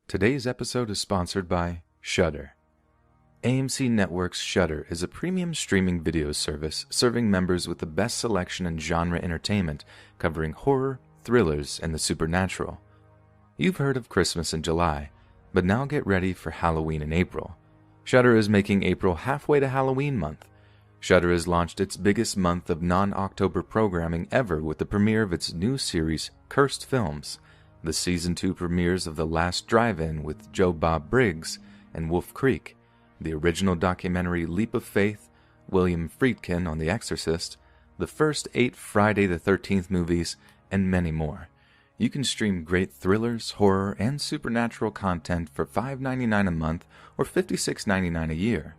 Today's episode is sponsored by Shudder. AMC Network's Shudder is a premium streaming video service serving members with the best selection in genre entertainment, covering horror, thrillers, and the supernatural. You've heard of Christmas in July, but now get ready for Halloween in April. Shudder is making April halfway to Halloween month. Shudder has launched its biggest month of non-October programming ever with the premiere of its new series, Cursed Films. The Season 2 premieres of The Last Drive-In with Joe Bob Briggs and Wolf Creek, the original documentary Leap of Faith, William Friedkin on The Exorcist, the first 8 Friday the 13th movies, and many more. You can stream great thrillers, horror, and supernatural content for $5.99 a month or $56.99 a year.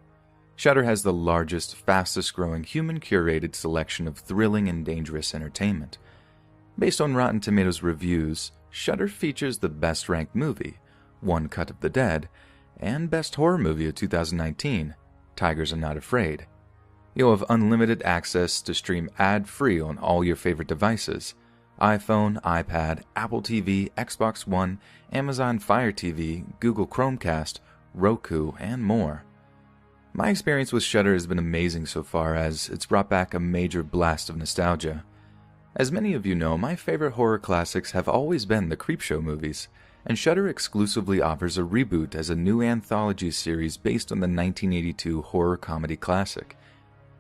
Shudder has the largest, fastest-growing, human-curated selection of thrilling and dangerous entertainment. Based on Rotten Tomatoes reviews, Shudder features the best-ranked movie, One Cut of the Dead, and best horror movie of 2019, Tigers Are Not Afraid. You'll have unlimited access to stream ad-free on all your favorite devices: iPhone, iPad, Apple TV, Xbox One, Amazon Fire TV, Google Chromecast, Roku, and more. My experience with Shudder has been amazing so far, as it's brought back a major blast of nostalgia. As many of you know, my favorite horror classics have always been the Creepshow movies, and Shudder exclusively offers a reboot as a new anthology series based on the 1982 horror comedy classic.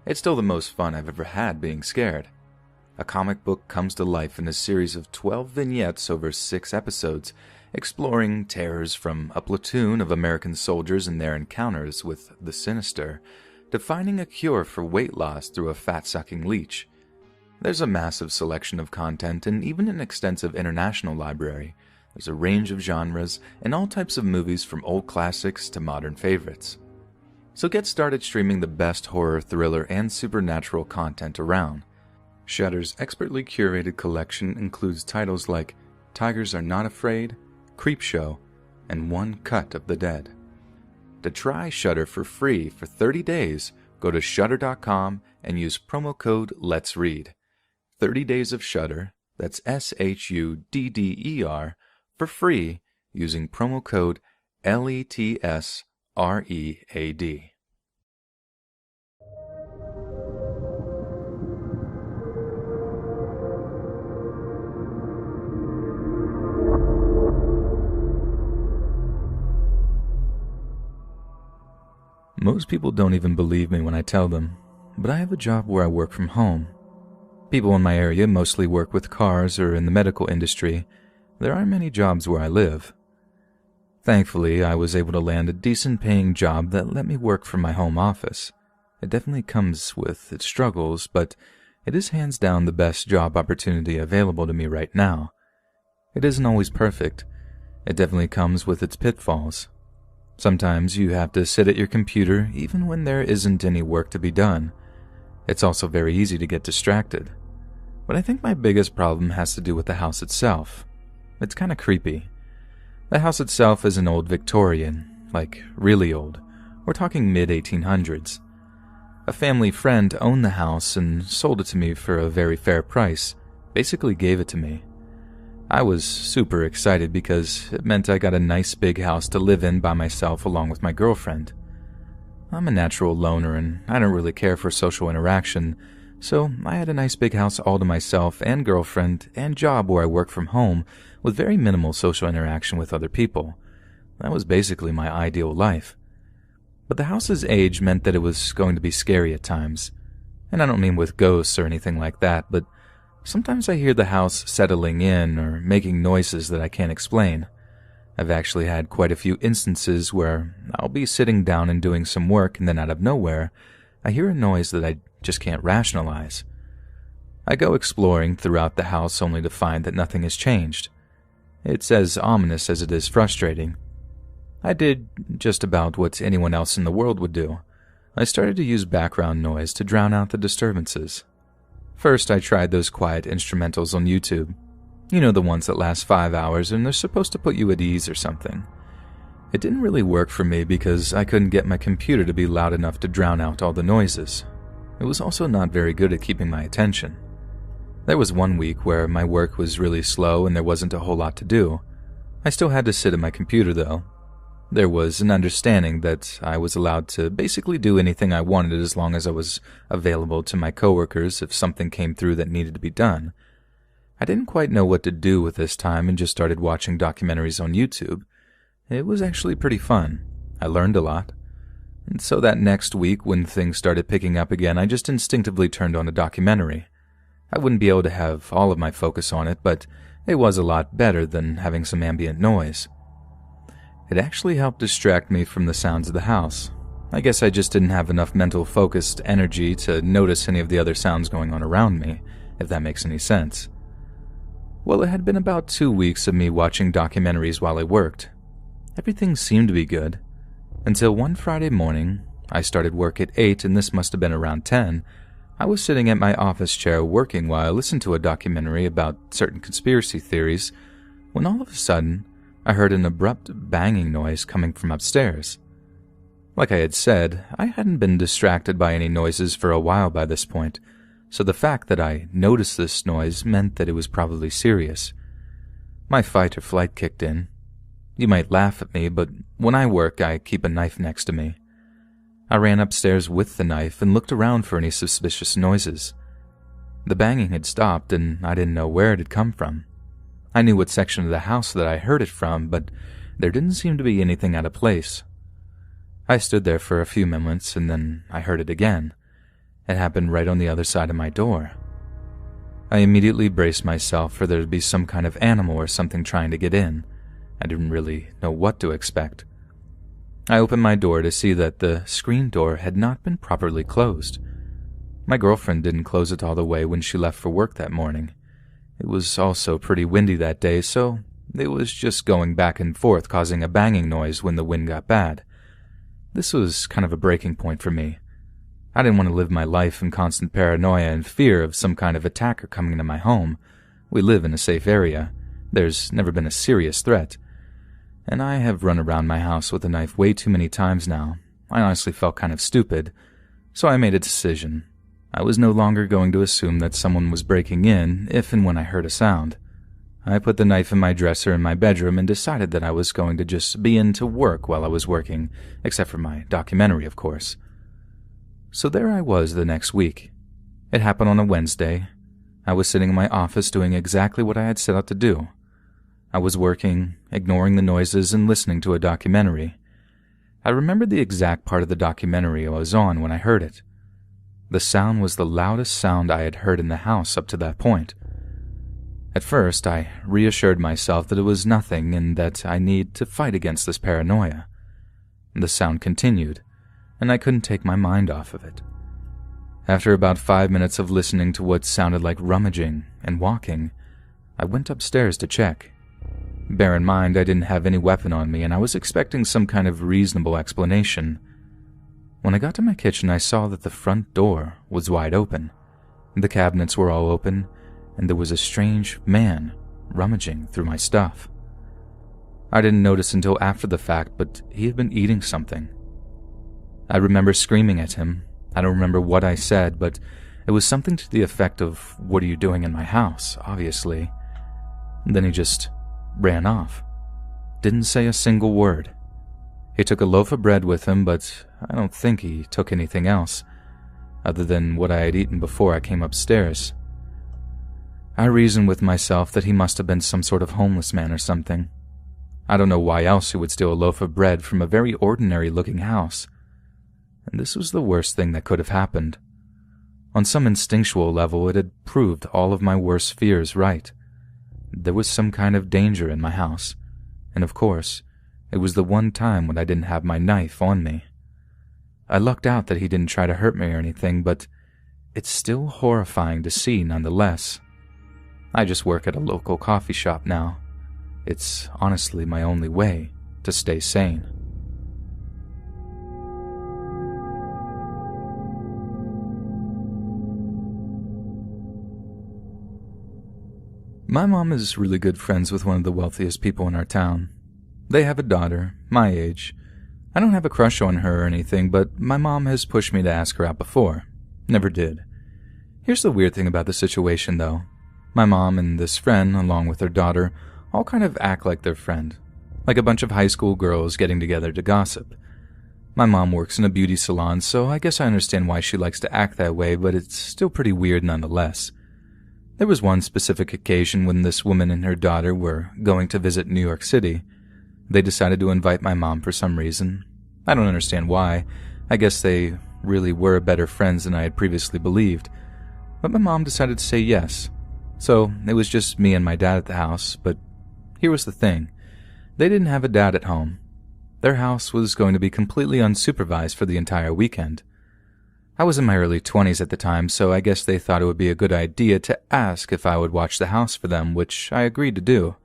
It's still the most fun I've ever had being scared. A comic book comes to life in a series of 12 vignettes over 6 episodes, exploring terrors from a platoon of American soldiers and their encounters with the sinister, to finding a cure for weight loss through a fat-sucking leech. There's a massive selection of content and even an extensive international library. There's a range of genres and all types of movies from old classics to modern favorites. So get started streaming the best horror, thriller, and supernatural content around. Shudder's expertly curated collection includes titles like Tigers Are Not Afraid, Creepshow, and One Cut of the Dead. To try Shudder for free for 30 days, go to shudder.com and use promo code Let's Read. 30 days of Shudder, that's SHUDDER, for free using promo code LETSREAD. Most people don't even believe me when I tell them, but I have a job where I work from home. People in my area mostly work with cars or in the medical industry. There aren't many jobs where I live. Thankfully, I was able to land a decent-paying job that let me work from my home office. It definitely comes with its struggles, but it is hands down the best job opportunity available to me right now. It isn't always perfect. It definitely comes with its pitfalls. Sometimes you have to sit at your computer even when there isn't any work to be done. It's also very easy to get distracted. But I think my biggest problem has to do with the house itself. It's kind of creepy. The house itself is an old Victorian, like really old. We're talking mid-1800s. A family friend owned the house and sold it to me for a very fair price, basically gave it to me. I was super excited because it meant I got a nice big house to live in by myself along with my girlfriend. I'm a natural loner and I don't really care for social interaction, so I had a nice big house all to myself and girlfriend and job where I work from home with very minimal social interaction with other people. That was basically my ideal life. But the house's age meant that it was going to be scary at times. And I don't mean with ghosts or anything like that, but sometimes I hear the house settling in or making noises that I can't explain. I've actually had quite a few instances where I'll be sitting down and doing some work and then out of nowhere, I hear a noise that I just can't rationalize. I go exploring throughout the house only to find that nothing has changed. It's as ominous as it is frustrating. I did just about what anyone else in the world would do. I started to use background noise to drown out the disturbances. First, I tried those quiet instrumentals on YouTube. You know, the ones that last 5 hours and they're supposed to put you at ease or something. It didn't really work for me because I couldn't get my computer to be loud enough to drown out all the noises. It was also not very good at keeping my attention. There was one week where my work was really slow and there wasn't a whole lot to do. I still had to sit at my computer, though. There was an understanding that I was allowed to basically do anything I wanted as long as I was available to my coworkers if something came through that needed to be done. I didn't quite know what to do with this time and just started watching documentaries on YouTube. It was actually pretty fun. I learned a lot. And so that next week, when things started picking up again, I just instinctively turned on a documentary. I wouldn't be able to have all of my focus on it, but it was a lot better than having some ambient noise. It actually helped distract me from the sounds of the house. I guess I just didn't have enough mental focused energy to notice any of the other sounds going on around me, if that makes any sense. Well, it had been about 2 weeks of me watching documentaries while I worked. Everything seemed to be good, until one Friday morning. I started work at 8 and this must have been around 10. I was sitting at my office chair working while I listened to a documentary about certain conspiracy theories, when all of a sudden, I heard an abrupt banging noise coming from upstairs. Like I had said, I hadn't been distracted by any noises for a while by this point, so the fact that I noticed this noise meant that it was probably serious. My fight or flight kicked in. You might laugh at me, but when I work, I keep a knife next to me. I ran upstairs with the knife and looked around for any suspicious noises. The banging had stopped and I didn't know where it had come from. I knew what section of the house that I heard it from, but there didn't seem to be anything out of place. I stood there for a few moments and then I heard it again. It happened right on the other side of my door. I immediately braced myself for there to be some kind of animal or something trying to get in. I didn't really know what to expect. I opened my door to see that the screen door had not been properly closed. My girlfriend didn't close it all the way when she left for work that morning. It was also pretty windy that day, so it was just going back and forth, causing a banging noise when the wind got bad. This was kind of a breaking point for me. I didn't want to live my life in constant paranoia and fear of some kind of attacker coming into my home. We live in a safe area. There's never been a serious threat. And I have run around my house with a knife way too many times now. I honestly felt kind of stupid, so I made a decision. I was no longer going to assume that someone was breaking in if and when I heard a sound. I put the knife in my dresser in my bedroom and decided that I was going to just be in to work while I was working, except for my documentary, of course. So there I was the next week. It happened on a Wednesday. I was sitting in my office doing exactly what I had set out to do. I was working, ignoring the noises and listening to a documentary. I remembered the exact part of the documentary I was on when I heard it. The sound was the loudest sound I had heard in the house up to that point. At first, I reassured myself that it was nothing and that I need to fight against this paranoia. The sound continued, and I couldn't take my mind off of it. After about 5 minutes of listening to what sounded like rummaging and walking, I went upstairs to check. Bear in mind, I didn't have any weapon on me and I was expecting some kind of reasonable explanation. When I got to my kitchen, I saw that the front door was wide open. The cabinets were all open, and there was a strange man rummaging through my stuff. I didn't notice until after the fact, but he had been eating something. I remember screaming at him. I don't remember what I said, but it was something to the effect of, "What are you doing in my house?" obviously. Then he just ran off. Didn't say a single word. He took a loaf of bread with him, but I don't think he took anything else, other than what I had eaten before I came upstairs. I reasoned with myself that he must have been some sort of homeless man or something. I don't know why else he would steal a loaf of bread from a very ordinary-looking house. And this was the worst thing that could have happened. On some instinctual level, it had proved all of my worst fears right. There was some kind of danger in my house, and of course, it was the one time when I didn't have my knife on me. I lucked out that he didn't try to hurt me or anything, but it's still horrifying to see nonetheless. I just work at a local coffee shop now. It's honestly my only way to stay sane. My mom is really good friends with one of the wealthiest people in our town. They have a daughter, my age. I don't have a crush on her or anything, but my mom has pushed me to ask her out before. Never did. Here's the weird thing about the situation, though. My mom and this friend, along with her daughter, all kind of act like their friend, like a bunch of high school girls getting together to gossip. My mom works in a beauty salon, so I guess I understand why she likes to act that way, but it's still pretty weird nonetheless. There was one specific occasion when this woman and her daughter were going to visit New York City. They decided to invite my mom for some reason. I don't understand why. I guess they really were better friends than I had previously believed. But my mom decided to say yes. So it was just me and my dad at the house, but here was the thing. They didn't have a dad at home. Their house was going to be completely unsupervised for the entire weekend. I was in my early 20s at the time, so I guess they thought it would be a good idea to ask if I would watch the house for them, which I agreed to do.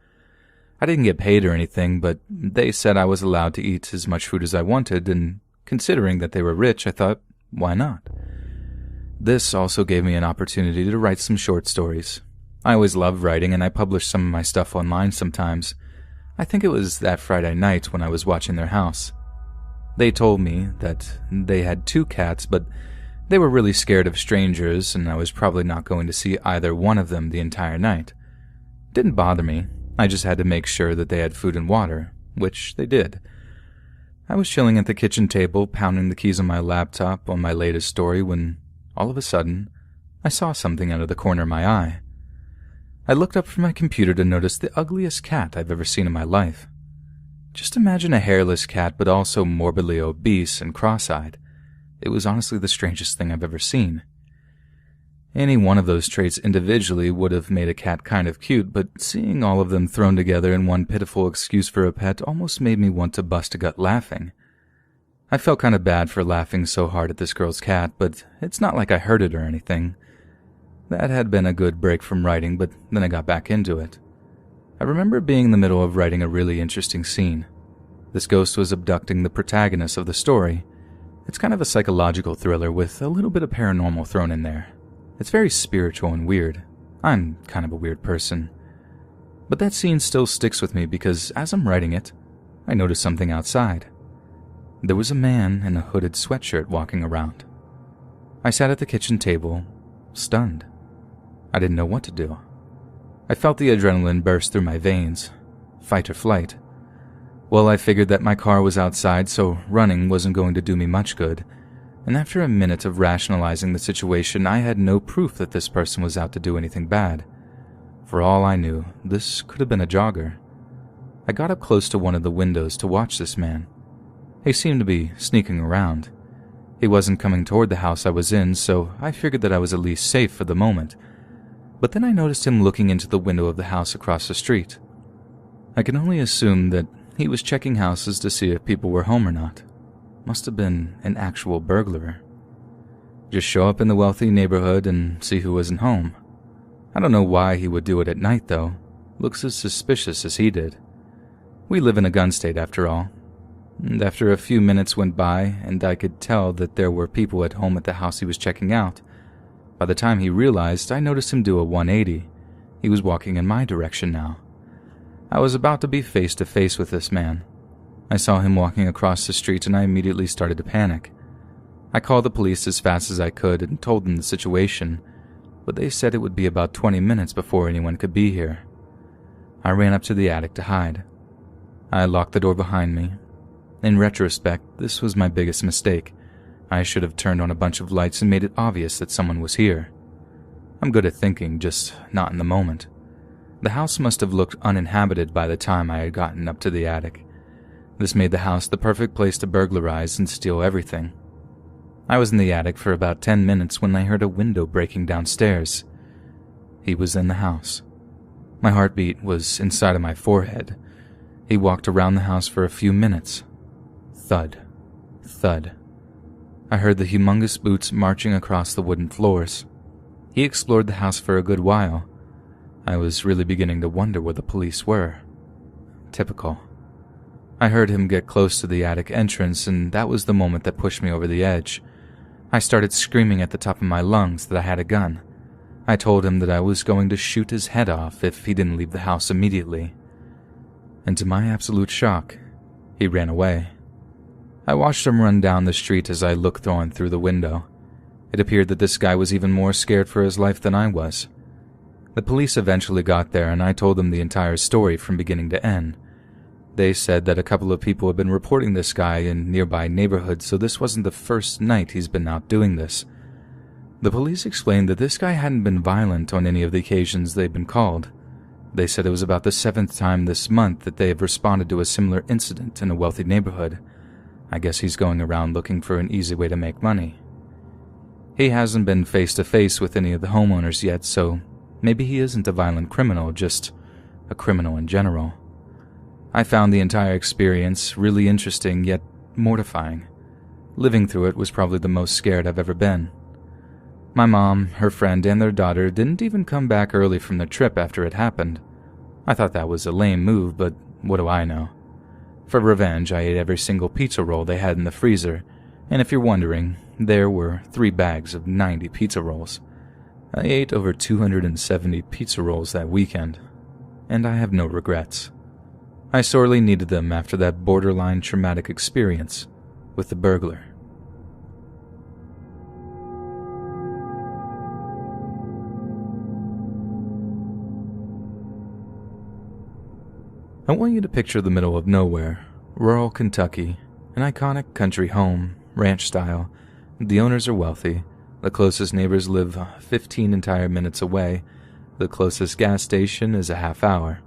I didn't get paid or anything, but they said I was allowed to eat as much food as I wanted, and considering that they were rich, I thought, why not? This also gave me an opportunity to write some short stories. I always loved writing, and I published some of my stuff online sometimes. I think it was that Friday night when I was watching their house. They told me that they had 2 cats, but they were really scared of strangers, and I was probably not going to see either one of them the entire night. Didn't bother me. I just had to make sure that they had food and water, which they did. I was chilling at the kitchen table, pounding the keys on my laptop on my latest story when, all of a sudden, I saw something out of the corner of my eye. I looked up from my computer to notice the ugliest cat I've ever seen in my life. Just imagine a hairless cat, but also morbidly obese and cross-eyed. It was honestly the strangest thing I've ever seen. Any one of those traits individually would have made a cat kind of cute, but seeing all of them thrown together in one pitiful excuse for a pet almost made me want to bust a gut laughing. I felt kind of bad for laughing so hard at this girl's cat, but it's not like I hurt it or anything. That had been a good break from writing, but then I got back into it. I remember being in the middle of writing a really interesting scene. This ghost was abducting the protagonist of the story. It's kind of a psychological thriller with a little bit of paranormal thrown in there. It's very spiritual and weird. I'm kind of a weird person. But that scene still sticks with me because as I'm writing it, I noticed something outside. There was a man in a hooded sweatshirt walking around. I sat at the kitchen table, stunned. I didn't know what to do. I felt the adrenaline burst through my veins. Fight or flight. Well, I figured that my car was outside, so running wasn't going to do me much good. And after a minute of rationalizing the situation, I had no proof that this person was out to do anything bad. For all I knew, this could have been a jogger. I got up close to one of the windows to watch this man. He seemed to be sneaking around. He wasn't coming toward the house I was in, so I figured that I was at least safe for the moment. But then I noticed him looking into the window of the house across the street. I can only assume that he was checking houses to see if people were home or not. Must have been an actual burglar. Just show up in the wealthy neighborhood and see who wasn't home. I don't know why he would do it at night, though. Looks as suspicious as he did. We live in a gun state, after all. And after a few minutes went by, and I could tell that there were people at home at the house he was checking out. By the time he realized, I noticed him do a 180. He was walking in my direction now. I was about to be face to face with this man. I saw him walking across the street and I immediately started to panic. I called the police as fast as I could and told them the situation, but they said it would be about 20 minutes before anyone could be here. I ran up to the attic to hide. I locked the door behind me. In retrospect, this was my biggest mistake. I should have turned on a bunch of lights and made it obvious that someone was here. I'm good at thinking, just not in the moment. The house must have looked uninhabited by the time I had gotten up to the attic. This made the house the perfect place to burglarize and steal everything. I was in the attic for about 10 minutes when I heard a window breaking downstairs. He was in the house. My heartbeat was inside of my forehead. He walked around the house for a few minutes. Thud. Thud. I heard the humongous boots marching across the wooden floors. He explored the house for a good while. I was really beginning to wonder where the police were. Typical. I heard him get close to the attic entrance, and that was the moment that pushed me over the edge. I started screaming at the top of my lungs that I had a gun. I told him that I was going to shoot his head off if he didn't leave the house immediately. And to my absolute shock, he ran away. I watched him run down the street as I looked on through the window. It appeared that this guy was even more scared for his life than I was. The police eventually got there and I told them the entire story from beginning to end. They said that a couple of people had been reporting this guy in nearby neighborhoods, so this wasn't the first night he's been out doing this. The police explained that this guy hadn't been violent on any of the occasions they'd been called. They said it was about the 7th time this month that they have responded to a similar incident in a wealthy neighborhood. I guess he's going around looking for an easy way to make money. He hasn't been face to face with any of the homeowners yet, so maybe he isn't a violent criminal, just a criminal in general. I found the entire experience really interesting yet mortifying. Living through it was probably the most scared I've ever been. My mom, her friend, and their daughter didn't even come back early from their trip after it happened. I thought that was a lame move, but what do I know? For revenge, I ate every single pizza roll they had in the freezer, and if you're wondering, there were 3 bags of 90 pizza rolls. I ate over 270 pizza rolls that weekend, and I have no regrets. I sorely needed them after that borderline traumatic experience with the burglar. I want you to picture the middle of nowhere, rural Kentucky, an iconic country home, ranch style. The owners are wealthy. The closest neighbors live 15 entire minutes away. The closest gas station is a half hour.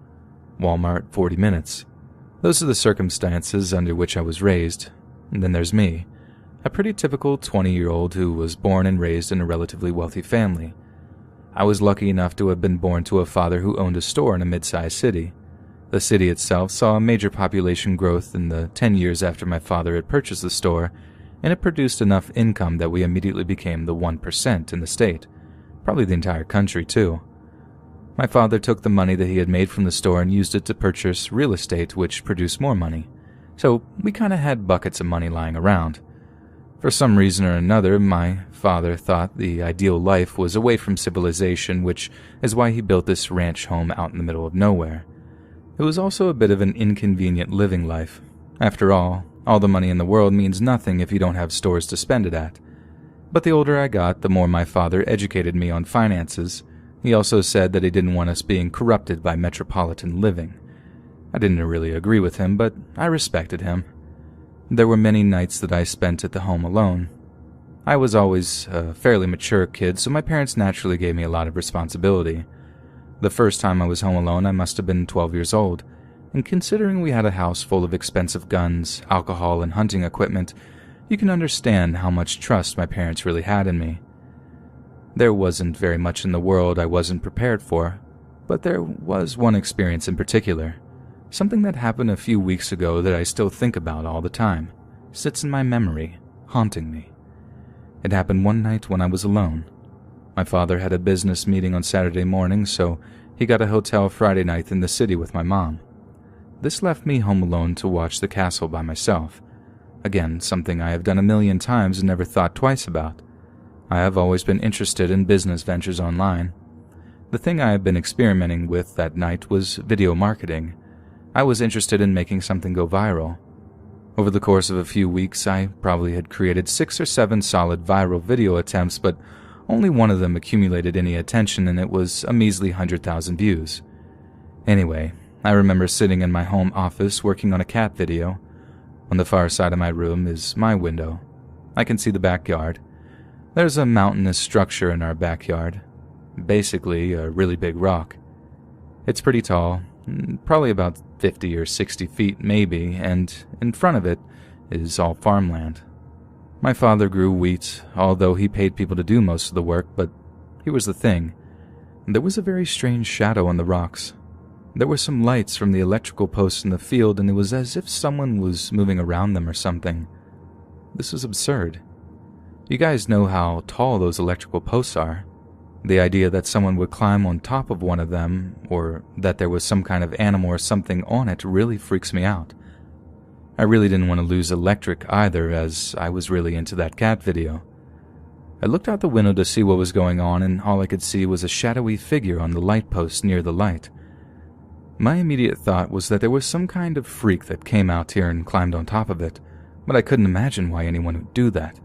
Walmart 40 minutes. Those are the circumstances under which I was raised. And then there's me, a pretty typical 20-year-old who was born and raised in a relatively wealthy family. I was lucky enough to have been born to a father who owned a store in a mid-sized city. The city itself saw a major population growth in the 10 years after my father had purchased the store, and it produced enough income that we immediately became the 1% in the state, probably the entire country too. My father took the money that he had made from the store and used it to purchase real estate, which produced more money. So we kinda had buckets of money lying around. For some reason or another, my father thought the ideal life was away from civilization, which is why he built this ranch home out in the middle of nowhere. It was also a bit of an inconvenient living life. After all the money in the world means nothing if you don't have stores to spend it at. But the older I got, the more my father educated me on finances. He also said that he didn't want us being corrupted by metropolitan living. I didn't really agree with him, but I respected him. There were many nights that I spent at the home alone. I was always a fairly mature kid, so my parents naturally gave me a lot of responsibility. The first time I was home alone, I must have been 12 years old, and considering we had a house full of expensive guns, alcohol, and hunting equipment, you can understand how much trust my parents really had in me. There wasn't very much in the world I wasn't prepared for, but there was one experience in particular. Something that happened a few weeks ago that I still think about all the time. Sits in my memory, haunting me. It happened one night when I was alone. My father had a business meeting on Saturday morning, so he got a hotel Friday night in the city with my mom. This left me home alone to watch the castle by myself. Again, something I have done a million times and never thought twice about. I have always been interested in business ventures online. The thing I have been experimenting with that night was video marketing. I was interested in making something go viral. Over the course of a few weeks, I probably had created 6 or 7 solid viral video attempts, but only one of them accumulated any attention, and it was a measly 100,000 views. Anyway, I remember sitting in my home office working on a cat video. On the far side of my room is my window. I can see the backyard. There's a mountainous structure in our backyard. Basically, a really big rock. It's pretty tall, probably about 50 or 60 feet maybe, and in front of it is all farmland. My father grew wheat, although he paid people to do most of the work, but here was the thing. There was a very strange shadow on the rocks. There were some lights from the electrical posts in the field, and it was as if someone was moving around them or something. This was absurd. You guys know how tall those electrical posts are. The idea that someone would climb on top of one of them, or that there was some kind of animal or something on it, really freaks me out. I really didn't want to lose electric either, as I was really into that cat video. I looked out the window to see what was going on, and all I could see was a shadowy figure on the light post near the light. My immediate thought was that there was some kind of freak that came out here and climbed on top of it, but I couldn't imagine why anyone would do that.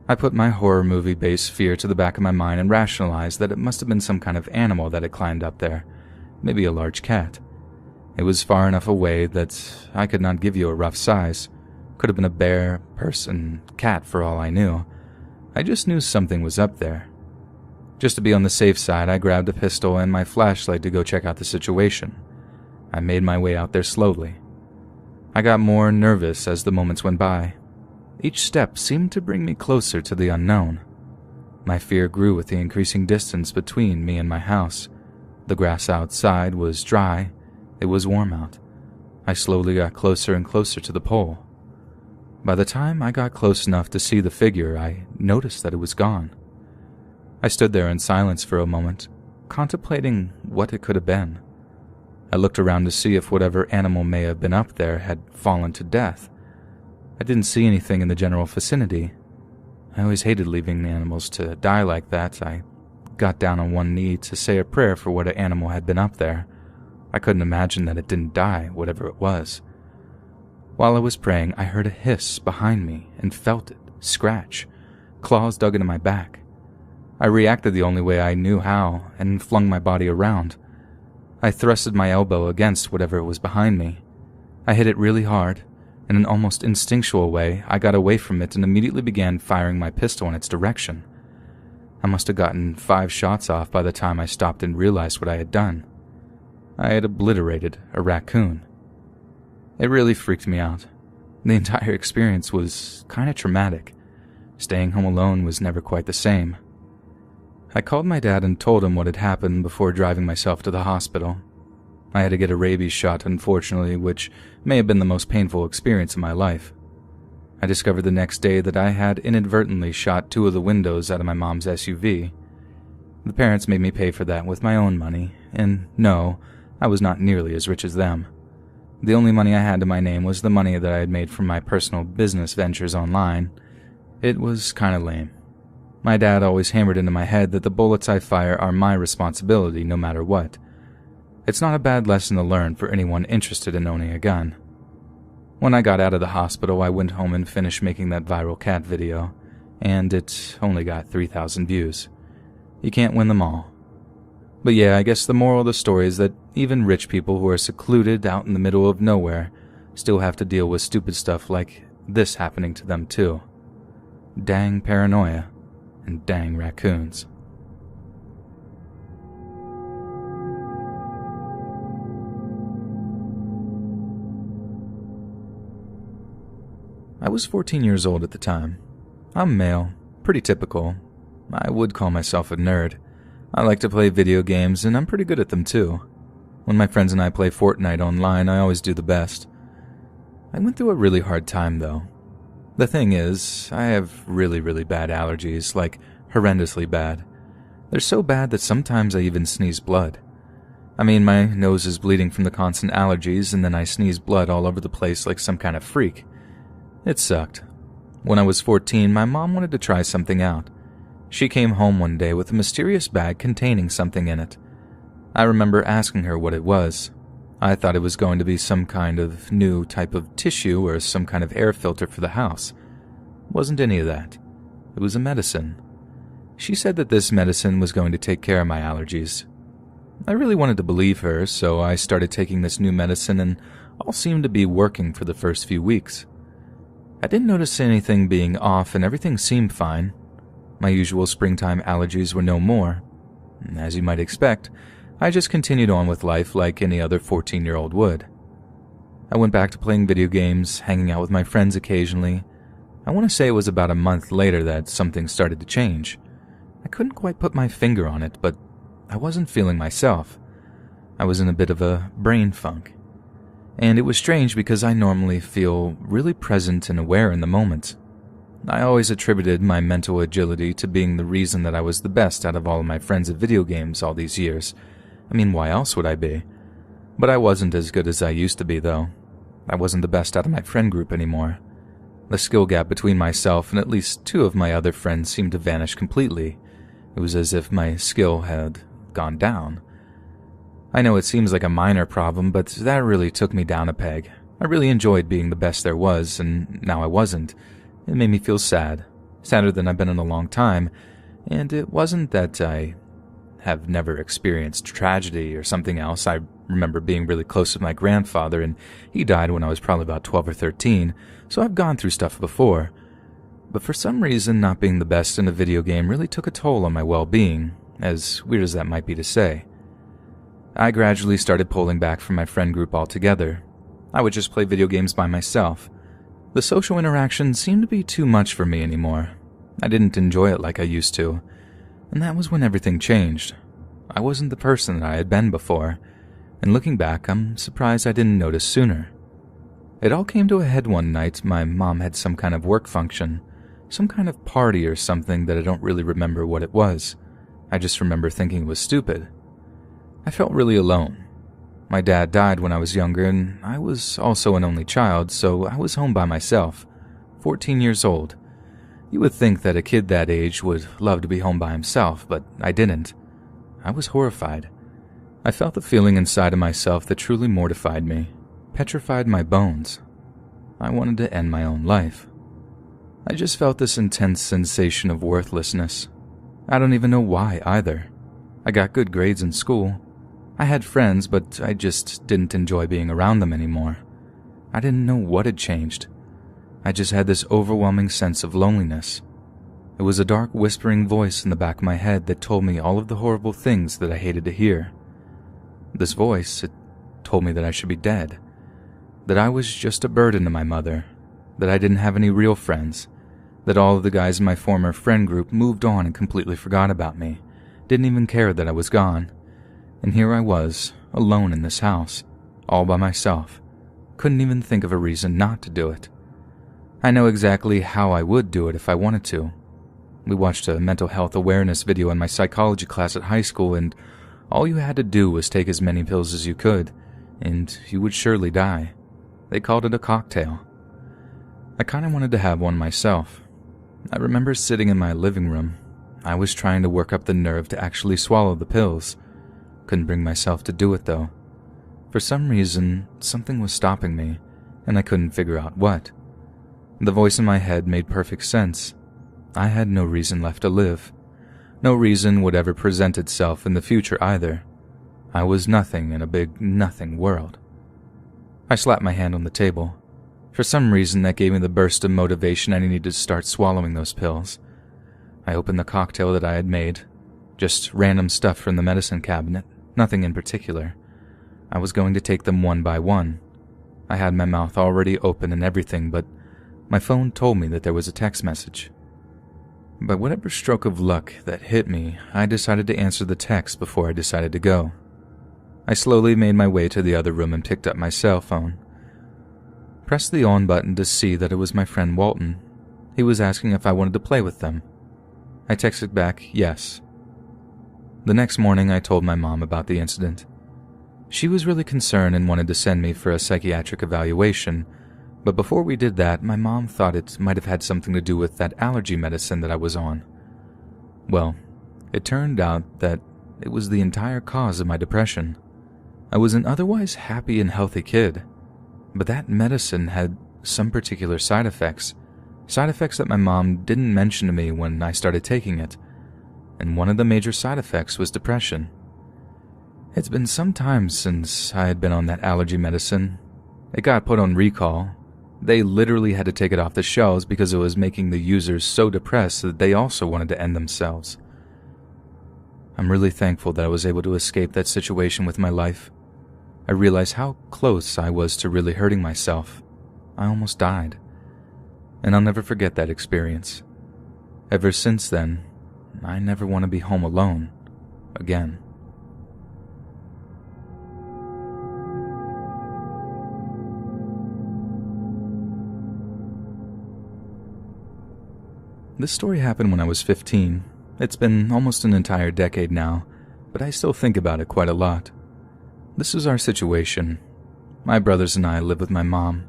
I put my horror movie-based fear to the back of my mind and rationalized that it must have been some kind of animal that had climbed up there, maybe a large cat. It was far enough away that I could not give you a rough size. Could have been a bear, person, cat for all I knew. I just knew something was up there. Just to be on the safe side, I grabbed a pistol and my flashlight to go check out the situation. I made my way out there slowly. I got more nervous as the moments went by. Each step seemed to bring me closer to the unknown. My fear grew with the increasing distance between me and my house. The grass outside was dry. It was warm out. I slowly got closer and closer to the pole. By the time I got close enough to see the figure, I noticed that it was gone. I stood there in silence for a moment, contemplating what it could have been. I looked around to see if whatever animal may have been up there had fallen to death. I didn't see anything in the general vicinity. I always hated leaving the animals to die like that. I got down on one knee to say a prayer for what animal had been up there. I couldn't imagine that it didn't die, whatever it was. While I was praying, I heard a hiss behind me and felt it scratch. Claws dug into my back. I reacted the only way I knew how and flung my body around. I thrusted my elbow against whatever was behind me. I hit it really hard. In an almost instinctual way, I got away from it and immediately began firing my pistol in its direction. I must have gotten 5 shots off by the time I stopped and realized what I had done. I had obliterated a raccoon. It really freaked me out. The entire experience was kind of traumatic. Staying home alone was never quite the same. I called my dad and told him what had happened before driving myself to the hospital. I had to get a rabies shot, unfortunately, which may have been the most painful experience of my life. I discovered the next day that I had inadvertently shot 2 of the windows out of my mom's SUV. The parents made me pay for that with my own money, and no, I was not nearly as rich as them. The only money I had to my name was the money that I had made from my personal business ventures online. It was kind of lame. My dad always hammered into my head that the bullets I fire are my responsibility no matter what. It's not a bad lesson to learn for anyone interested in owning a gun. When I got out of the hospital, I went home and finished making that viral cat video, and it only got 3,000 views. You can't win them all. But yeah, I guess the moral of the story is that even rich people who are secluded out in the middle of nowhere still have to deal with stupid stuff like this happening to them too. Dang paranoia, and dang raccoons. I was 14 years old at the time. I'm male, pretty typical. I would call myself a nerd. I like to play video games, and I'm pretty good at them too. When my friends and I play Fortnite online, I always do the best. I went through a really hard time, though. The thing is, I have really bad allergies, like horrendously bad. They're so bad that sometimes I even sneeze blood. I mean, my nose is bleeding from the constant allergies, and then I sneeze blood all over the place like some kind of freak. It sucked. When I was 14, my mom wanted to try something out. She came home one day with a mysterious bag containing something in it. I remember asking her what it was. I thought it was going to be some kind of new type of tissue or some kind of air filter for the house. It wasn't any of that. It was a medicine. She said that this medicine was going to take care of my allergies. I really wanted to believe her, so I started taking this new medicine and all seemed to be working for the first few weeks. I didn't notice anything being off and everything seemed fine. My usual springtime allergies were no more. As you might expect, I just continued on with life like any other 14-year-old would. I went back to playing video games, hanging out with my friends occasionally. I want to say it was about a month later that something started to change. I couldn't quite put my finger on it, but I wasn't feeling myself. I was in a bit of a brain funk. And it was strange because I normally feel really present and aware in the moment. I always attributed my mental agility to being the reason that I was the best out of all of my friends at video games all these years. I mean, why else would I be? But I wasn't as good as I used to be, though. I wasn't the best out of my friend group anymore. The skill gap between myself and at least 2 of my other friends seemed to vanish completely. It was as if my skill had gone down. I know it seems like a minor problem, but that really took me down a peg. I really enjoyed being the best there was, and now I wasn't. It made me feel sad. sadder than I've been in a long time, and it wasn't that I have never experienced tragedy or something else. I remember being really close with my grandfather, and he died when I was probably about 12 or 13, so I've gone through stuff before. But for some reason, not being the best in a video game really took a toll on my well-being, as weird as that might be to say. I gradually started pulling back from my friend group altogether. I would just play video games by myself. The social interaction seemed to be too much for me anymore. I didn't enjoy it like I used to. And that was when everything changed. I wasn't the person that I had been before, and looking back, I'm surprised I didn't notice sooner. It all came to a head one night. My mom had some kind of work function, some kind of party or something that I don't really remember what it was. I just remember thinking it was stupid. I felt really alone. My dad died when I was younger, and I was also an only child, so I was home by myself, 14 years old. You would think that a kid that age would love to be home by himself, but I didn't. I was horrified. I felt the feeling inside of myself that truly mortified me, petrified my bones. I wanted to end my own life. I just felt this intense sensation of worthlessness. I don't even know why either. I got good grades in school. I had friends, but I just didn't enjoy being around them anymore. I didn't know what had changed. I just had this overwhelming sense of loneliness. It was a dark whispering voice in the back of my head that told me all of the horrible things that I hated to hear. This voice, it told me that I should be dead, that I was just a burden to my mother, that I didn't have any real friends, that all of the guys in my former friend group moved on and completely forgot about me, didn't even care that I was gone. And here I was, alone in this house, all by myself. Couldn't even think of a reason not to do it. I know exactly how I would do it if I wanted to. We watched a mental health awareness video in my psychology class at high school, and all you had to do was take as many pills as you could, and you would surely die. They called it a cocktail. I kinda wanted to have one myself. I remember sitting in my living room. I was trying to work up the nerve to actually swallow the pills. Couldn't bring myself to do it though. For some reason, something was stopping me, and I couldn't figure out what. The voice in my head made perfect sense. I had no reason left to live. No reason would ever present itself in the future either. I was nothing in a big nothing world. I slapped my hand on the table. For some reason, that gave me the burst of motivation I needed to start swallowing those pills. I opened the cocktail that I had made. Just random stuff from the medicine cabinet, nothing in particular. I was going to take them one by one. I had my mouth already open and everything, but my phone told me that there was a text message. By whatever stroke of luck that hit me, I decided to answer the text before I decided to go. I slowly made my way to the other room and picked up my cell phone. Pressed the on button to see that it was my friend Walton. He was asking if I wanted to play with them. I texted back, yes. The next morning, I told my mom about the incident. She was really concerned and wanted to send me for a psychiatric evaluation, but before we did that, my mom thought it might have had something to do with that allergy medicine that I was on. Well, it turned out that it was the entire cause of my depression. I was an otherwise happy and healthy kid, but that medicine had some particular side effects that my mom didn't mention to me when I started taking it, and one of the major side effects was depression. It's been some time since I had been on that allergy medicine. It got put on recall. They literally had to take it off the shelves because it was making the users so depressed that they also wanted to end themselves. I'm really thankful that I was able to escape that situation with my life. I realized how close I was to really hurting myself. I almost died. And I'll never forget that experience. Ever since then, I never want to be home alone again. This story happened when I was 15. It's been almost an entire decade now, but I still think about it quite a lot. This is our situation. My brothers and I live with my mom.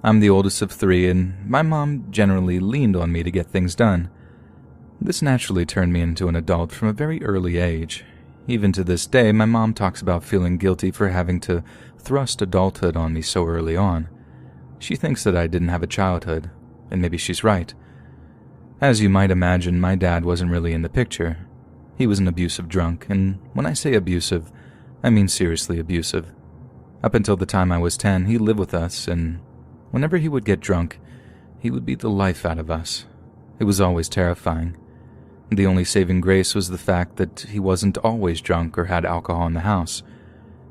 I'm the oldest of 3, and my mom generally leaned on me to get things done. This naturally turned me into an adult from a very early age. Even to this day, my mom talks about feeling guilty for having to thrust adulthood on me so early on. She thinks that I didn't have a childhood, and maybe she's right. As you might imagine, my dad wasn't really in the picture. He was an abusive drunk, and when I say abusive, I mean seriously abusive. Up until the time I was 10, he lived with us, and whenever he would get drunk, he would beat the life out of us. It was always terrifying. The only saving grace was the fact that he wasn't always drunk or had alcohol in the house.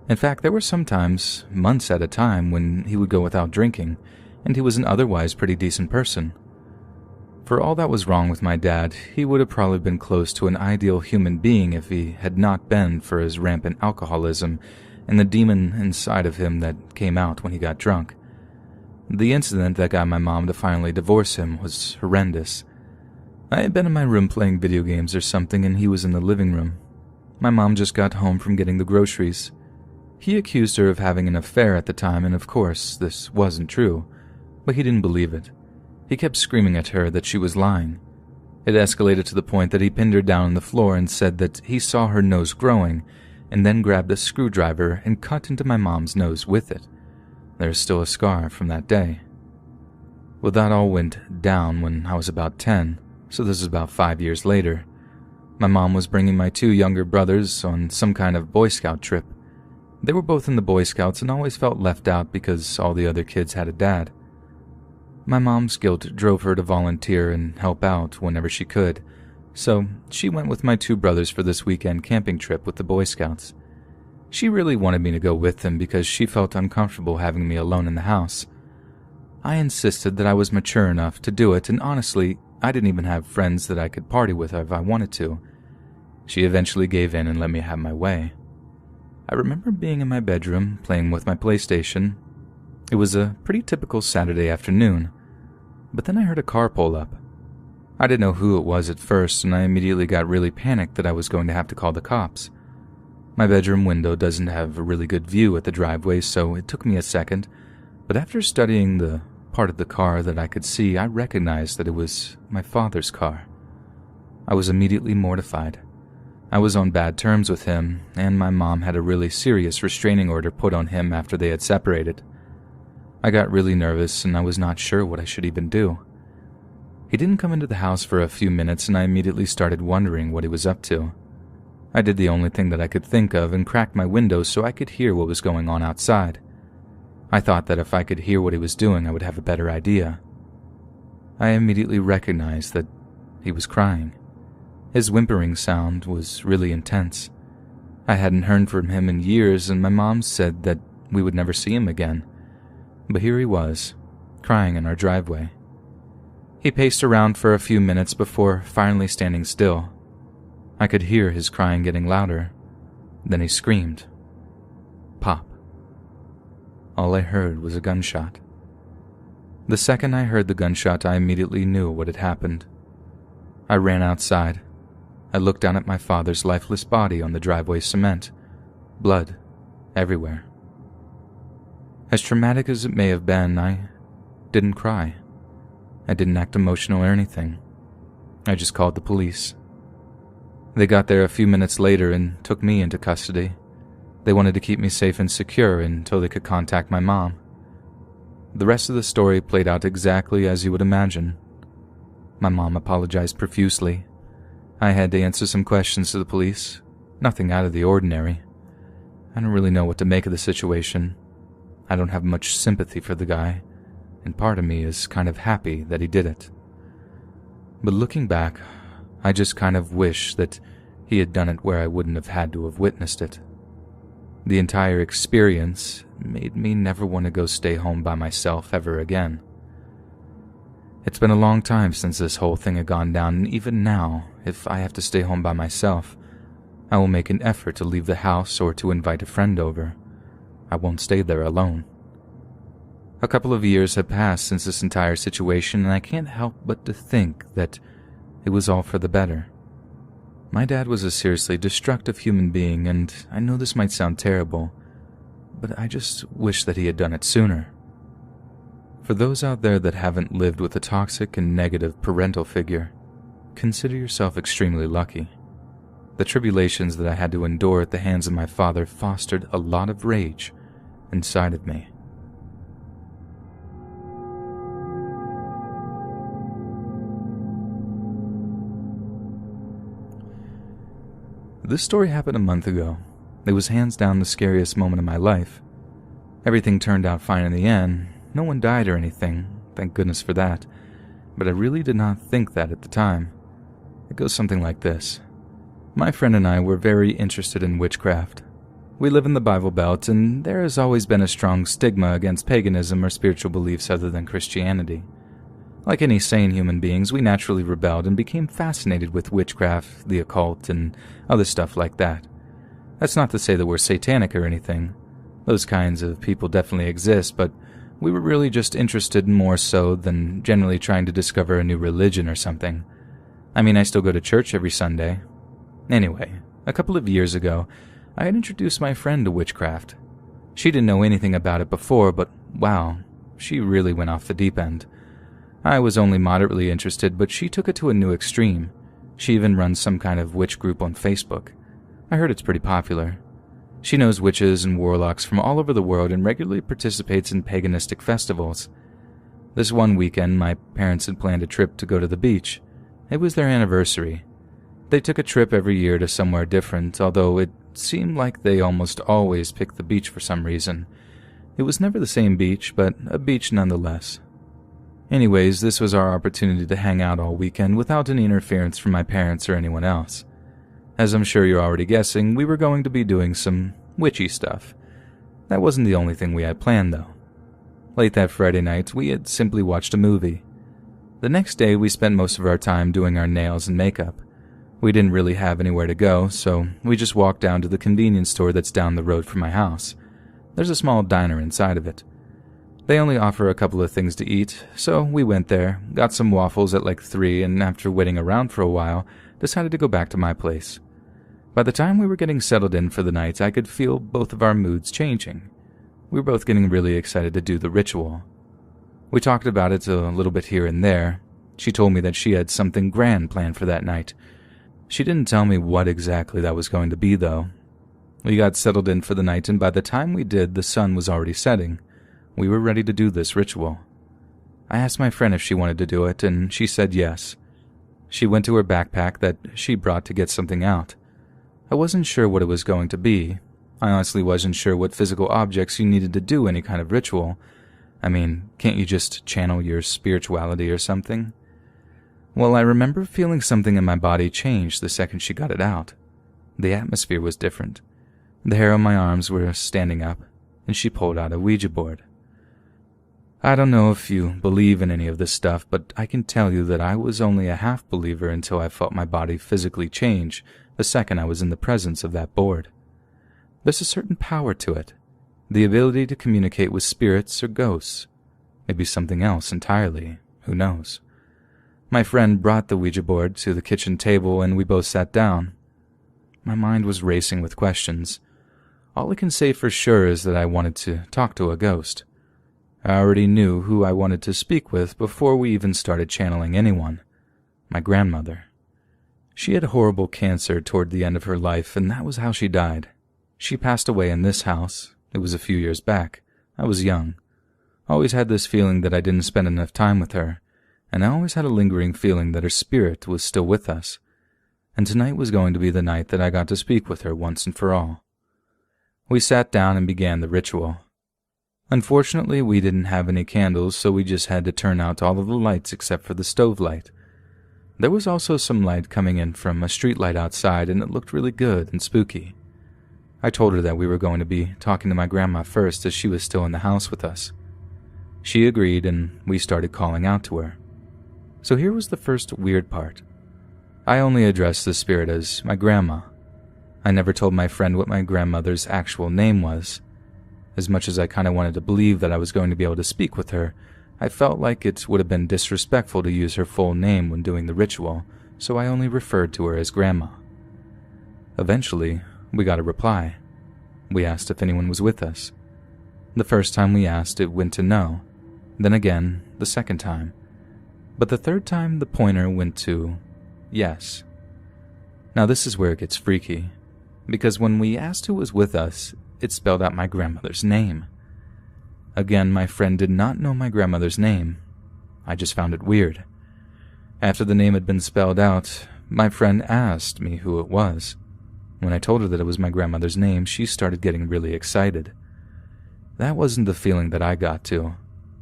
In fact, there were sometimes, months at a time, when he would go without drinking, and he was an otherwise pretty decent person. For all that was wrong with my dad, he would have probably been close to an ideal human being if he had not been for his rampant alcoholism and the demon inside of him that came out when he got drunk. The incident that got my mom to finally divorce him was horrendous. I had been in my room playing video games or something, and he was in the living room. My mom just got home from getting the groceries. He accused her of having an affair at the time, and of course, this wasn't true, but he didn't believe it. He kept screaming at her that she was lying. It escalated to the point that he pinned her down on the floor and said that he saw her nose growing, and then grabbed a screwdriver and cut into my mom's nose with it. There's still a scar from that day. Well, that all went down when I was about 10, so this is about 5 years later. My mom was bringing my 2 younger brothers on some kind of Boy Scout trip. They were both in the Boy Scouts and always felt left out because all the other kids had a dad. My mom's guilt drove her to volunteer and help out whenever she could, so she went with my 2 brothers for this weekend camping trip with the Boy Scouts. She really wanted me to go with them because she felt uncomfortable having me alone in the house. I insisted that I was mature enough to do it, and honestly, I didn't even have friends that I could party with if I wanted to. She eventually gave in and let me have my way. I remember being in my bedroom playing with my PlayStation. It was a pretty typical Saturday afternoon, but then I heard a car pull up. I didn't know who it was at first, and I immediately got really panicked that I was going to have to call the cops. My bedroom window doesn't have a really good view at the driveway, so it took me a second, but after studying the part of the car that I could see, I recognized that it was my father's car. I was immediately mortified. I was on bad terms with him, and my mom had a really serious restraining order put on him after they had separated. I got really nervous, and I was not sure what I should even do. He didn't come into the house for a few minutes, and I immediately started wondering what he was up to. I did the only thing that I could think of and cracked my window so I could hear what was going on outside. I thought that if I could hear what he was doing, I would have a better idea. I immediately recognized that he was crying. His whimpering sound was really intense. I hadn't heard from him in years, and my mom said that we would never see him again. But here he was, crying in our driveway. He paced around for a few minutes before finally standing still. I could hear his crying getting louder. Then he screamed. Pop. All I heard was a gunshot. The second I heard the gunshot, I immediately knew what had happened. I ran outside. I looked down at my father's lifeless body on the driveway cement. Blood everywhere. As traumatic as it may have been, I didn't cry. I didn't act emotional or anything. I just called the police. They got there a few minutes later and took me into custody. They wanted to keep me safe and secure until they could contact my mom. The rest of the story played out exactly as you would imagine. My mom apologized profusely. I had to answer some questions to the police. Nothing out of the ordinary. I don't really know what to make of the situation. I don't have much sympathy for the guy, and part of me is kind of happy that he did it. But looking back, I just kind of wish that he had done it where I wouldn't have had to have witnessed it. The entire experience made me never want to go stay home by myself ever again. It's been a long time since this whole thing had gone down, and even now, if I have to stay home by myself, I will make an effort to leave the house or to invite a friend over. I won't stay there alone. A couple of years have passed since this entire situation, and I can't help but to think that it was all for the better. My dad was a seriously destructive human being, and I know this might sound terrible, but I just wish that he had done it sooner. For those out there that haven't lived with a toxic and negative parental figure, consider yourself extremely lucky. The tribulations that I had to endure at the hands of my father fostered a lot of rage inside of me. This story happened a month ago. It was hands down the scariest moment of my life. Everything turned out fine in the end. No one died or anything, thank goodness for that. But I really did not think that at the time. It goes something like this. My friend and I were very interested in witchcraft. We live in the Bible Belt, and there has always been a strong stigma against paganism or spiritual beliefs other than Christianity. Like any sane human beings, we naturally rebelled and became fascinated with witchcraft, the occult, and other stuff like that. That's not to say that we're satanic or anything. Those kinds of people definitely exist, but we were really just interested more so than generally trying to discover a new religion or something. I mean, I still go to church every Sunday. Anyway, a couple of years ago, I had introduced my friend to witchcraft. She didn't know anything about it before, but wow, she really went off the deep end. I was only moderately interested, but she took it to a new extreme. She even runs some kind of witch group on Facebook. I heard it's pretty popular. She knows witches and warlocks from all over the world and regularly participates in paganistic festivals. This one weekend, my parents had planned a trip to go to the beach. It was their anniversary. They took a trip every year to somewhere different, although it seemed like they almost always picked the beach for some reason. It was never the same beach, but a beach nonetheless. Anyways, this was our opportunity to hang out all weekend without any interference from my parents or anyone else. As I'm sure you're already guessing, we were going to be doing some witchy stuff. That wasn't the only thing we had planned, though. Late that Friday night, we had simply watched a movie. The next day, we spent most of our time doing our nails and makeup. We didn't really have anywhere to go, so we just walked down to the convenience store that's down the road from my house. There's a small diner inside of it. They only offer a couple of things to eat, so we went there, got some waffles at like 3, and after waiting around for a while, decided to go back to my place. By the time we were getting settled in for the night, I could feel both of our moods changing. We were both getting really excited to do the ritual. We talked about it a little bit here and there. She told me that she had something grand planned for that night. She didn't tell me what exactly that was going to be, though. We got settled in for the night, and by the time we did, the sun was already setting. We were ready to do this ritual. I asked my friend if she wanted to do it, and she said yes. She went to her backpack that she brought to get something out. I wasn't sure what it was going to be. I honestly wasn't sure what physical objects you needed to do any kind of ritual. I mean, can't you just channel your spirituality or something? Well, I remember feeling something in my body change the second she got it out. The atmosphere was different. The hair on my arms were standing up, and she pulled out a Ouija board. I don't know if you believe in any of this stuff, but I can tell you that I was only a half-believer until I felt my body physically change the second I was in the presence of that board. There's a certain power to it, the ability to communicate with spirits or ghosts, maybe something else entirely, who knows. My friend brought the Ouija board to the kitchen table and we both sat down. My mind was racing with questions. All I can say for sure is that I wanted to talk to a ghost. I already knew who I wanted to speak with before we even started channeling anyone. My grandmother. She had horrible cancer toward the end of her life, and that was how she died. She passed away in this house. It was a few years back. I was young. I always had this feeling that I didn't spend enough time with her, and I always had a lingering feeling that her spirit was still with us. And tonight was going to be the night that I got to speak with her once and for all. We sat down and began the ritual. Unfortunately, we didn't have any candles, so we just had to turn out all of the lights except for the stove light. There was also some light coming in from a street light outside, and it looked really good and spooky. I told her that we were going to be talking to my grandma first, as she was still in the house with us. She agreed, and we started calling out to her. So here was the first weird part. I only addressed the spirit as my grandma. I never told my friend what my grandmother's actual name was. As much as I kind of wanted to believe that I was going to be able to speak with her, I felt like it would have been disrespectful to use her full name when doing the ritual, so I only referred to her as Grandma. Eventually, we got a reply. We asked if anyone was with us. The first time we asked, it went to no. Then again, the second time. But the third time, the pointer went to yes. Now this is where it gets freaky, because when we asked who was with us, it spelled out my grandmother's name. Again, my friend did not know my grandmother's name. I just found it weird. After the name had been spelled out, my friend asked me who it was. When I told her that it was my grandmother's name, she started getting really excited. That wasn't the feeling that I got to.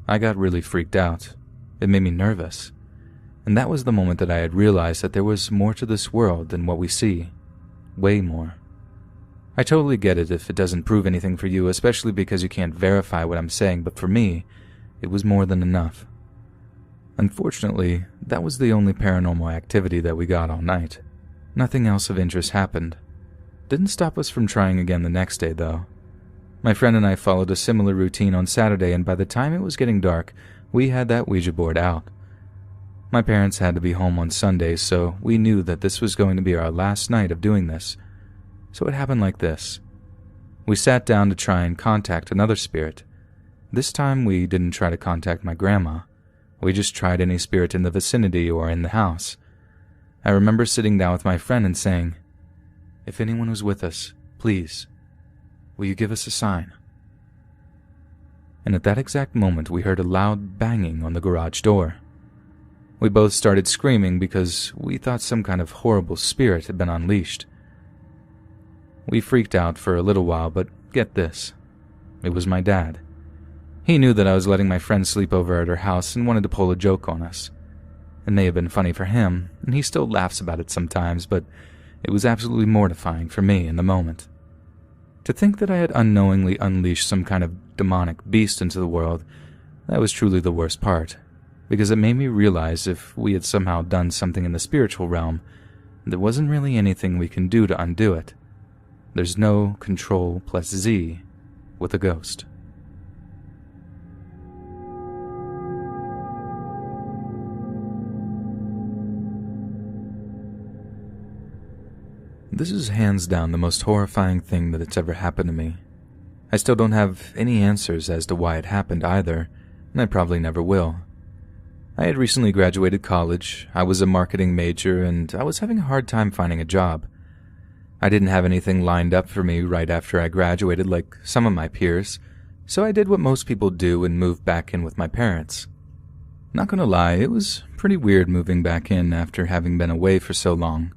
I got really freaked out. It made me nervous. And that was the moment that I had realized that there was more to this world than what we see. Way more. I totally get it if it doesn't prove anything for you, especially because you can't verify what I'm saying, but for me, it was more than enough. Unfortunately, that was the only paranormal activity that we got all night. Nothing else of interest happened. Didn't stop us from trying again the next day, though. My friend and I followed a similar routine on Saturday, and by the time it was getting dark, we had that Ouija board out. My parents had to be home on Sunday, so we knew that this was going to be our last night of doing this. So it happened like this. We sat down to try and contact another spirit. This time we didn't try to contact my grandma. We just tried any spirit in the vicinity or in the house. I remember sitting down with my friend and saying, "If anyone was with us, please, will you give us a sign?" And at that exact moment we heard a loud banging on the garage door. We both started screaming because we thought some kind of horrible spirit had been unleashed. We freaked out for a little while, but get this. It was my dad. He knew that I was letting my friend sleep over at her house and wanted to pull a joke on us. It may have been funny for him, and he still laughs about it sometimes, but it was absolutely mortifying for me in the moment. To think that I had unknowingly unleashed some kind of demonic beast into the world, that was truly the worst part, because it made me realize if we had somehow done something in the spiritual realm, there wasn't really anything we can do to undo it. There's no Control plus Z with a ghost. This is hands down the most horrifying thing that it's ever happened to me. I still don't have any answers as to why it happened either, and I probably never will. I had recently graduated college, I was a marketing major, and I was having a hard time finding a job. I didn't have anything lined up for me right after I graduated like some of my peers, so I did what most people do and moved back in with my parents. Not gonna lie, it was pretty weird moving back in after having been away for so long.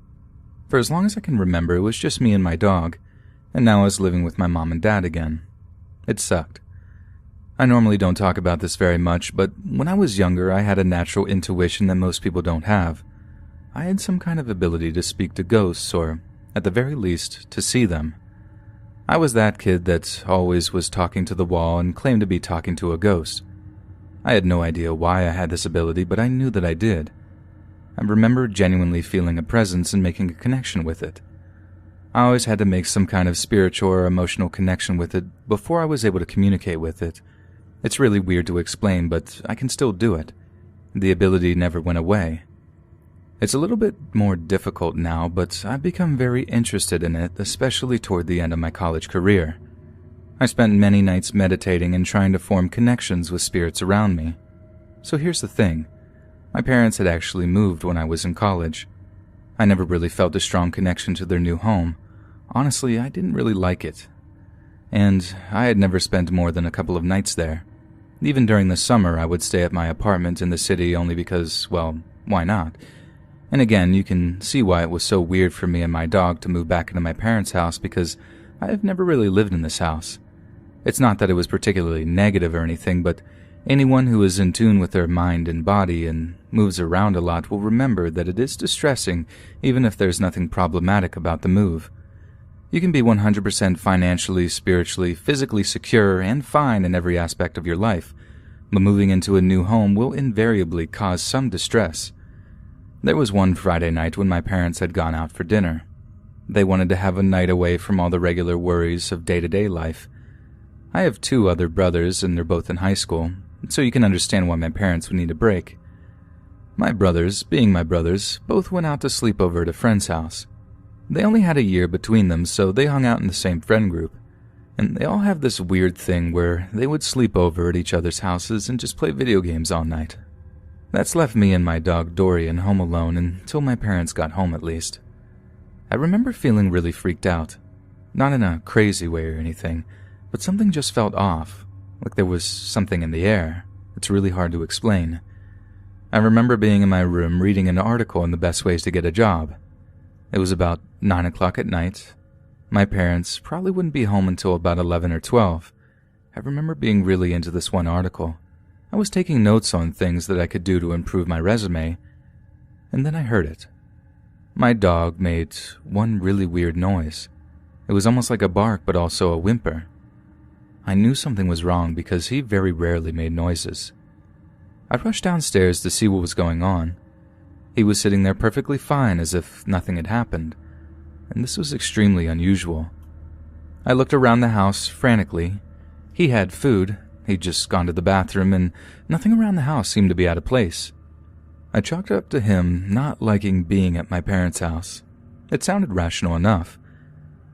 For as long as I can remember, it was just me and my dog, and now I was living with my mom and dad again. It sucked. I normally don't talk about this very much, but when I was younger, I had a natural intuition that most people don't have. I had some kind of ability to speak to ghosts, or, at the very least, to see them. I was that kid that always was talking to the wall and claimed to be talking to a ghost. I had no idea why I had this ability, but I knew that I did. I remember genuinely feeling a presence and making a connection with it. I always had to make some kind of spiritual or emotional connection with it before I was able to communicate with it. It's really weird to explain, but I can still do it. The ability never went away. It's a little bit more difficult now, but I've become very interested in it, especially toward the end of my college career. I spent many nights meditating and trying to form connections with spirits around me. So here's the thing. My parents had actually moved when I was in college. I never really felt a strong connection to their new home. Honestly, I didn't really like it. And I had never spent more than a couple of nights there. Even during the summer, I would stay at my apartment in the city only because, well, why not? And again, you can see why it was so weird for me and my dog to move back into my parents' house because I have never really lived in this house. It's not that it was particularly negative or anything, but anyone who is in tune with their mind and body and moves around a lot will remember that it is distressing even if there's nothing problematic about the move. You can be 100% financially, spiritually, physically secure and fine in every aspect of your life, but moving into a new home will invariably cause some distress. There was one Friday night when my parents had gone out for dinner. They wanted to have a night away from all the regular worries of day-to-day life. I have 2 other brothers and they're both in high school, so you can understand why my parents would need a break. My brothers, being my brothers, both went out to sleep over at a friend's house. They only had a year between them, so they hung out in the same friend group. And they all have this weird thing where they would sleep over at each other's houses and just play video games all night. That's left me and my dog Dorian home alone until my parents got home at least. I remember feeling really freaked out. Not in a crazy way or anything, but something just felt off, like there was something in the air. It's really hard to explain. I remember being in my room reading an article on the best ways to get a job. It was about 9 o'clock at night. My parents probably wouldn't be home until about 11 or 12. I remember being really into this one article. I was taking notes on things that I could do to improve my resume, and then I heard it. My dog made one really weird noise. It was almost like a bark, but also a whimper. I knew something was wrong because he very rarely made noises. I rushed downstairs to see what was going on. He was sitting there perfectly fine as if nothing had happened, and this was extremely unusual. I looked around the house frantically. He had food, he'd just gone to the bathroom, and nothing around the house seemed to be out of place. I chalked it up to him not liking being at my parents' house. It sounded rational enough.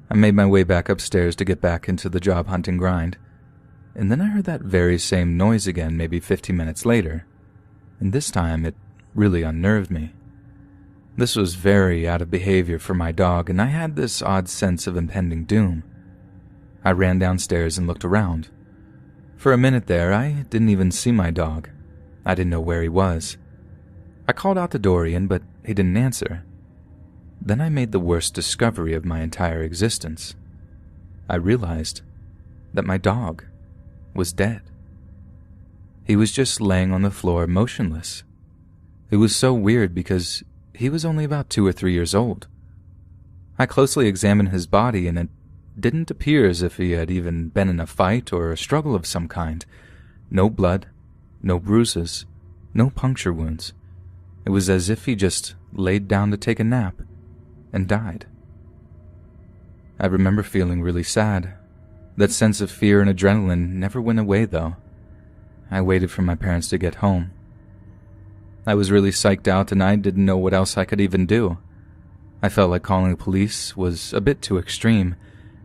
I made my way back upstairs to get back into the job hunting grind, and then I heard that very same noise again maybe 15 minutes later, and this time it really unnerved me. This was very out of behavior for my dog, and I had this odd sense of impending doom. I ran downstairs and looked around. For a minute there, I didn't even see my dog. I didn't know where he was. I called out to Dorian, but he didn't answer. Then I made the worst discovery of my entire existence. I realized that my dog was dead. He was just laying on the floor motionless. It was so weird because he was only about 2 or 3 years old. I closely examined his body, and it didn't appear as if he had even been in a fight or a struggle of some kind. No blood, no bruises, no puncture wounds. It was as if he just laid down to take a nap and died. I remember feeling really sad. That sense of fear and adrenaline never went away, though. I waited for my parents to get home. I was really psyched out, and I didn't know what else I could even do. I felt like calling the police was a bit too extreme,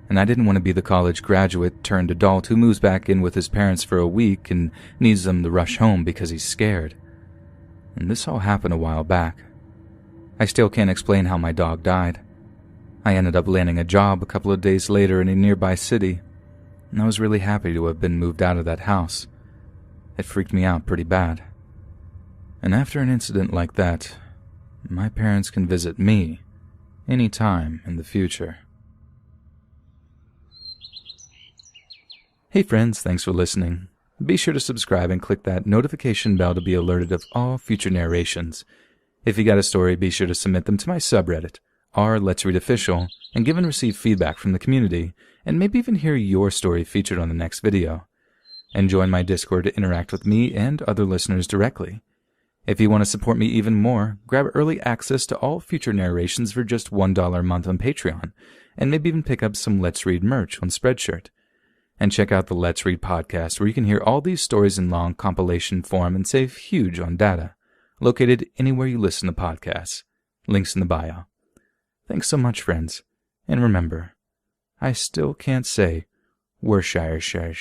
and I didn't want to be the college graduate turned adult who moves back in with his parents for a week and needs them to rush home because he's scared. And this all happened a while back. I still can't explain how my dog died. I ended up landing a job a couple of days later in a nearby city, and I was really happy to have been moved out of that house. It freaked me out pretty bad. And after an incident like that, my parents can visit me any time in the future. Hey friends, thanks for listening. Be sure to subscribe and click that notification bell to be alerted of all future narrations. If you got a story, be sure to submit them to my subreddit, r/Let's Read Official, and give and receive feedback from the community, and maybe even hear your story featured on the next video. And join my Discord to interact with me and other listeners directly. If you want to support me even more, grab early access to all future narrations for just $1 a month on Patreon, and maybe even pick up some Let's Read merch on Spreadshirt. And check out the Let's Read podcast, where you can hear all these stories in long compilation form and save huge on data, located anywhere you listen to podcasts. Links in the bio. Thanks so much, friends. And remember, I still can't say Worcestershire.